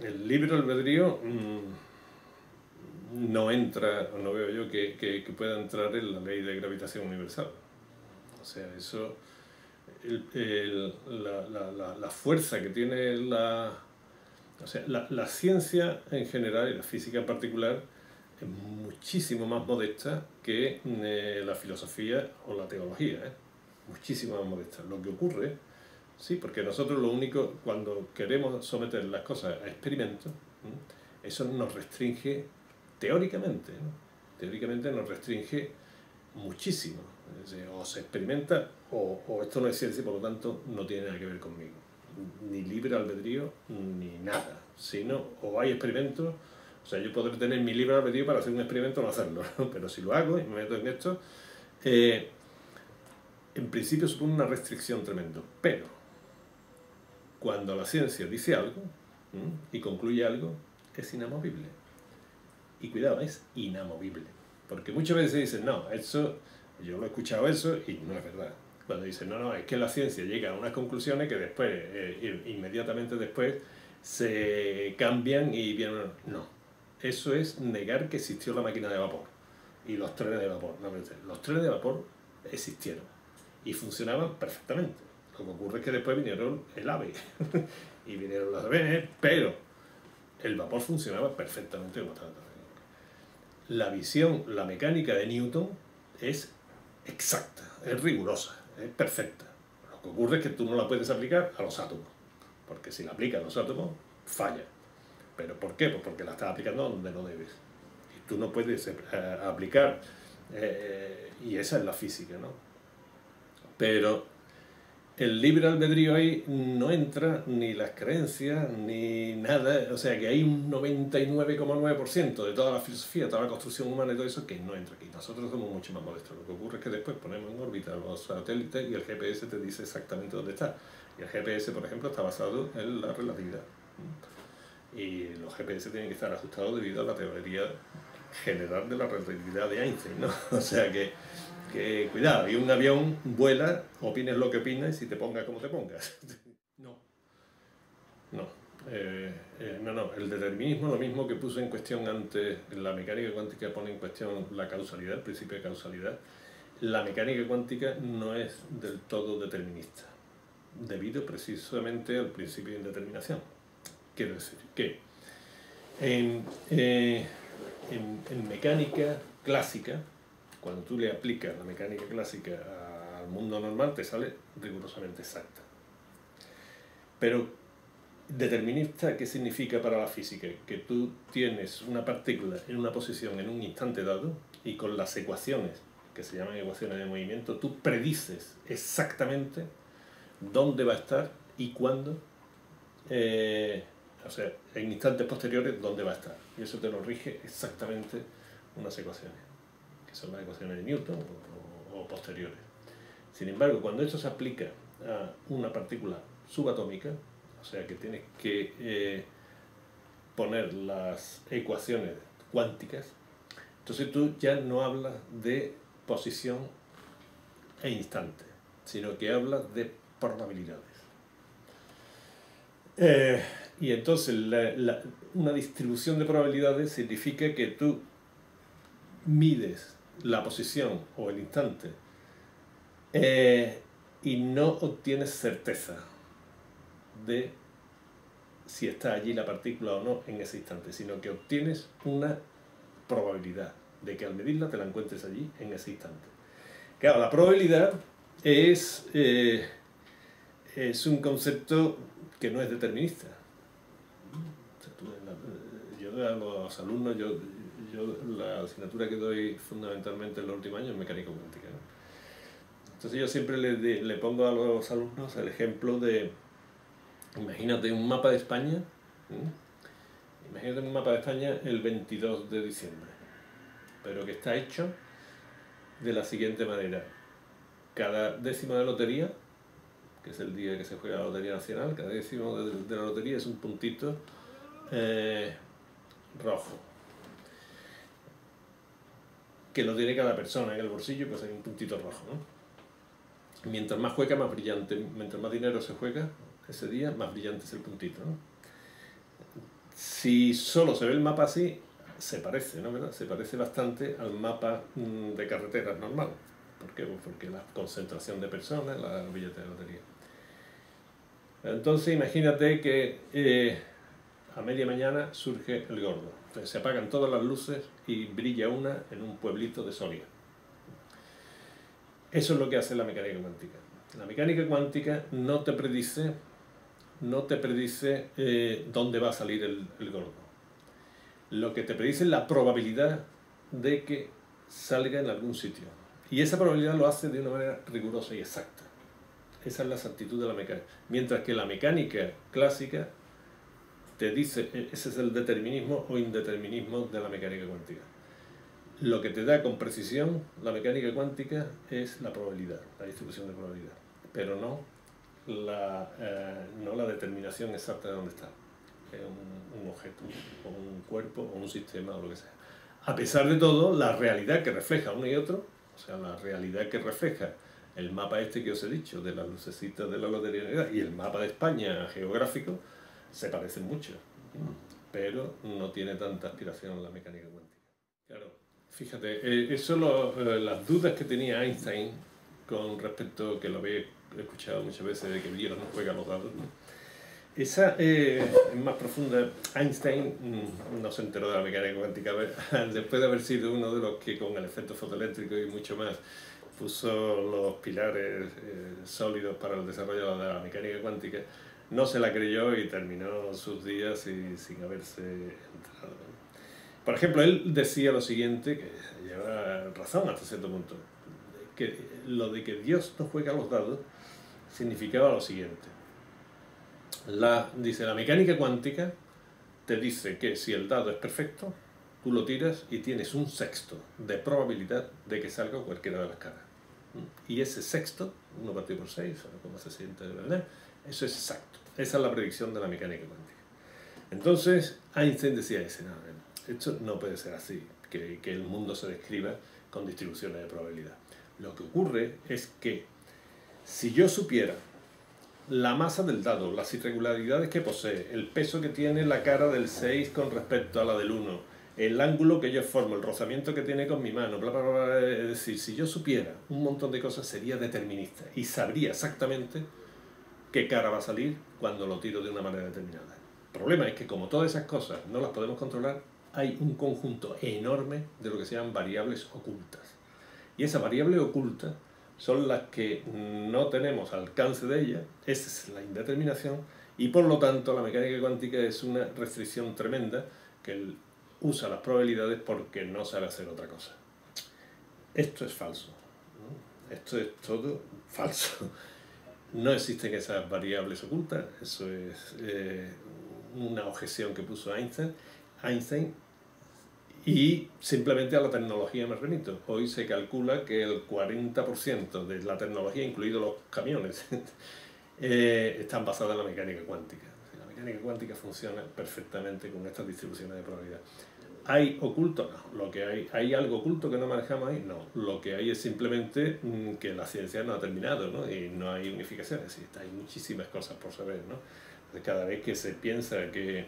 el libre albedrío no entra, o no veo yo que pueda entrar en la ley de gravitación universal. O sea, eso, la fuerza que tiene o sea, la ciencia en general y la física en particular es muchísimo más modesta que la filosofía o la teología, ¿eh? Muchísimo más modesta. Lo que ocurre, sí, porque nosotros lo único, cuando queremos someter las cosas a experimentos, eso nos restringe teóricamente, ¿no? Teóricamente nos restringe muchísimo. Es decir, o se experimenta o esto no es ciencia y por lo tanto no tiene nada que ver conmigo. Ni libre albedrío ni nada. Sino, o hay experimentos, o sea, yo podré tener mi libre albedrío para hacer un experimento o no hacerlo, ¿no? Pero si lo hago y me meto en esto, en principio supone una restricción tremenda. Pero cuando la ciencia dice algo y concluye algo, es inamovible. Y cuidado, es inamovible. Porque muchas veces dicen, no, eso, yo lo he escuchado eso y no es verdad. Cuando dicen, no, no, es que la ciencia llega a unas conclusiones que después, inmediatamente después, se cambian y vienen... No, eso es negar que existió la máquina de vapor y los trenes de vapor. No, los trenes de vapor existieron y funcionaban perfectamente. Lo que ocurre es que después vinieron el AVE y vinieron los aviones, pero el vapor funcionaba perfectamente como estaba. La visión, la mecánica de Newton es exacta, es rigurosa, es perfecta. Lo que ocurre es que tú no la puedes aplicar a los átomos, porque si la aplicas a los átomos, falla. ¿Pero por qué? Pues porque la estás aplicando donde no debes. Y tú no puedes aplicar, y esa es la física, ¿no? Pero el libre albedrío ahí no entra ni las creencias ni nada, o sea que hay un 99,9% de toda la filosofía, toda la construcción humana y todo eso que no entra aquí. Nosotros somos mucho más modestos. Lo que ocurre es que después ponemos en órbita los satélites y el GPS te dice exactamente dónde está. Y el GPS, por ejemplo, está basado en la relatividad. Y los GPS tienen que estar ajustados debido a la teoría general de la relatividad de Einstein, ¿no? O sea que cuidado, y un avión vuela, opines lo que opines y te pongas como te pongas. No, no. No, el determinismo es lo mismo que puso en cuestión antes, la mecánica cuántica pone en cuestión la causalidad, el principio de causalidad. La mecánica cuántica no es del todo determinista, debido precisamente al principio de indeterminación. Quiero decir que en mecánica clásica, cuando tú le aplicas la mecánica clásica al mundo normal, te sale rigurosamente exacta. Pero determinista, ¿qué significa para la física? Que tú tienes una partícula en una posición en un instante dado y con las ecuaciones, que se llaman ecuaciones de movimiento, tú predices exactamente dónde va a estar y cuándo, o sea, en instantes posteriores, dónde va a estar. Y eso te lo rige exactamente unas ecuaciones, que son las ecuaciones de Newton o posteriores. Sin embargo, cuando esto se aplica a una partícula subatómica, o sea que tienes que poner las ecuaciones cuánticas, entonces tú ya no hablas de posición e instante, sino que hablas de probabilidades. Y entonces una distribución de probabilidades significa que tú mides la posición o el instante y no obtienes certeza de si está allí la partícula o no en ese instante, sino que obtienes una probabilidad de que al medirla te la encuentres allí en ese instante. Claro, la probabilidad es un concepto que no es determinista. Yo a los alumnos, la asignatura que doy fundamentalmente en los últimos años es mecánica cuántica, ¿no? Entonces yo siempre le pongo a los alumnos el ejemplo de, imagínate un mapa de España, imagínate un mapa de España el 22 de diciembre, pero que está hecho de la siguiente manera. Cada décima de lotería, que es el día que se juega la Lotería Nacional, cada décimo de la lotería es un puntito rojo, que lo tiene cada persona en el bolsillo, pues hay un puntito rojo, ¿no? Mientras más juega, más brillante, mientras más dinero se juega ese día, más brillante es el puntito, ¿no? Si solo se ve el mapa así, se parece, ¿no? ¿Verdad? Se parece bastante al mapa de carreteras normal. ¿Por qué? Pues porque la concentración de personas, la billete de lotería. Entonces imagínate que a media mañana surge el gordo. Entonces, se apagan todas las luces y brilla una en un pueblito de Soria. Eso es lo que hace la mecánica cuántica. La mecánica cuántica no te predice dónde va a salir el gordo. Lo que te predice es la probabilidad de que salga en algún sitio. Y esa probabilidad lo hace de una manera rigurosa y exacta. Esa es la exactitud de la mecánica. Mientras que la mecánica clásica te dice, ese es el determinismo o indeterminismo de la mecánica cuántica. Lo que te da con precisión la mecánica cuántica es la probabilidad, la distribución de probabilidad, pero no la determinación exacta de dónde está un objeto, o un cuerpo, o un sistema, o lo que sea. A pesar de todo, la realidad que refleja uno y otro, o sea, la realidad que refleja el mapa este que os he dicho, de las lucecitas de la lotería y el mapa de España geográfico, se parecen mucho, pero no tiene tanta aspiración a la mecánica cuántica. Claro, fíjate, las dudas que tenía Einstein con respecto, que lo había escuchado muchas veces, de que Dios no juega los dados, ¿no? Esa es más profunda. Einstein no se enteró de la mecánica cuántica después de haber sido uno de los que con el efecto fotoeléctrico y mucho más puso los pilares sólidos para el desarrollo de la mecánica cuántica. No se la creyó y terminó sus días sin haberse enterado. Por ejemplo, él decía lo siguiente, que lleva razón hasta cierto punto, que lo de que Dios no juega los dados significaba lo siguiente. Dice, la mecánica cuántica te dice que si el dado es perfecto, tú lo tiras y tienes un sexto de probabilidad de que salga cualquiera de las caras. Y ese sexto, 1 partido por 6, o como se siente de verdad, eso es exacto. Esa es la predicción de la mecánica cuántica. Entonces, Einstein decía ese, no, esto no puede ser así, que el mundo se describa con distribuciones de probabilidad. Lo que ocurre es que si yo supiera la masa del dado, las irregularidades que posee, el peso que tiene la cara del 6 con respecto a la del 1, el ángulo que yo formo, el rozamiento que tiene con mi mano, bla, bla, bla, es decir, si yo supiera un montón de cosas, sería determinista y sabría exactamente qué cara va a salir cuando lo tiro de una manera determinada. El problema es que como todas esas cosas no las podemos controlar, hay un conjunto enorme de lo que se llaman variables ocultas. Y esas variables ocultas son las que no tenemos alcance de ellas, esa es la indeterminación, y por lo tanto la mecánica cuántica es una restricción tremenda que usa las probabilidades porque no sabe hacer otra cosa. Esto es falso, ¿no? Esto es todo falso. No existen esas variables ocultas, eso es una objeción que puso Einstein, y simplemente a la tecnología me remito. Hoy se calcula que el 40% de la tecnología, incluidos los camiones, están basadas en la mecánica cuántica. La mecánica cuántica funciona perfectamente con estas distribuciones de probabilidad. ¿Hay oculto? No. Lo que hay algo oculto que no manejamos ahí? No. Lo que hay es simplemente que la ciencia no ha terminado, ¿no? Y no hay unificación. Es decir, hay muchísimas cosas por saber, ¿no? Entonces, cada vez que se piensa que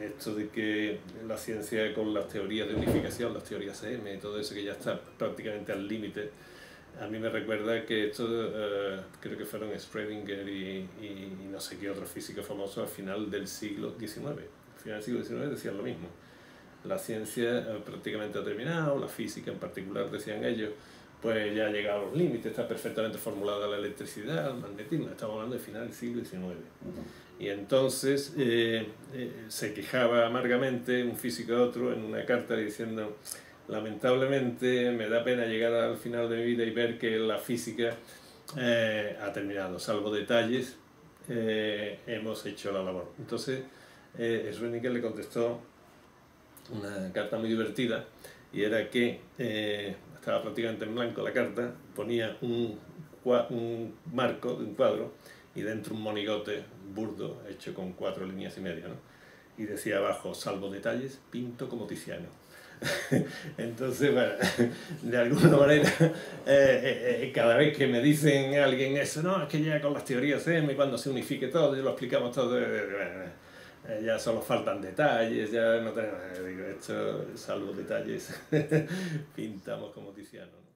esto de que la ciencia con las teorías de unificación, las teorías EM y todo eso que ya está prácticamente al límite, a mí me recuerda que esto, creo que fueron Schrödinger y no sé qué otros físicos famosos al final del siglo XIX. Al final del siglo XIX decían lo mismo. La ciencia prácticamente ha terminado, la física en particular, decían ellos, pues ya ha llegado a los límites, está perfectamente formulada la electricidad, el magnetismo, estamos hablando del final del siglo XIX. Y entonces se quejaba amargamente un físico a otro en una carta diciendo, lamentablemente me da pena llegar al final de mi vida y ver que la física ha terminado, salvo detalles, hemos hecho la labor. Entonces Schrödinger le contestó una carta muy divertida, y era que estaba prácticamente en blanco la carta, ponía un marco de un cuadro y dentro un monigote burdo hecho con 4 líneas y media, ¿no? Y decía abajo, salvo detalles, pinto como Tiziano. Entonces, bueno, de alguna manera, cada vez que me dicen alguien eso, no, es que ya con las teorías M, cuando se unifique todo, ya lo explicamos todo, Ya solo faltan detalles, ya no tenemos, digo, esto, salvo detalles, pintamos como Tiziano, ¿no?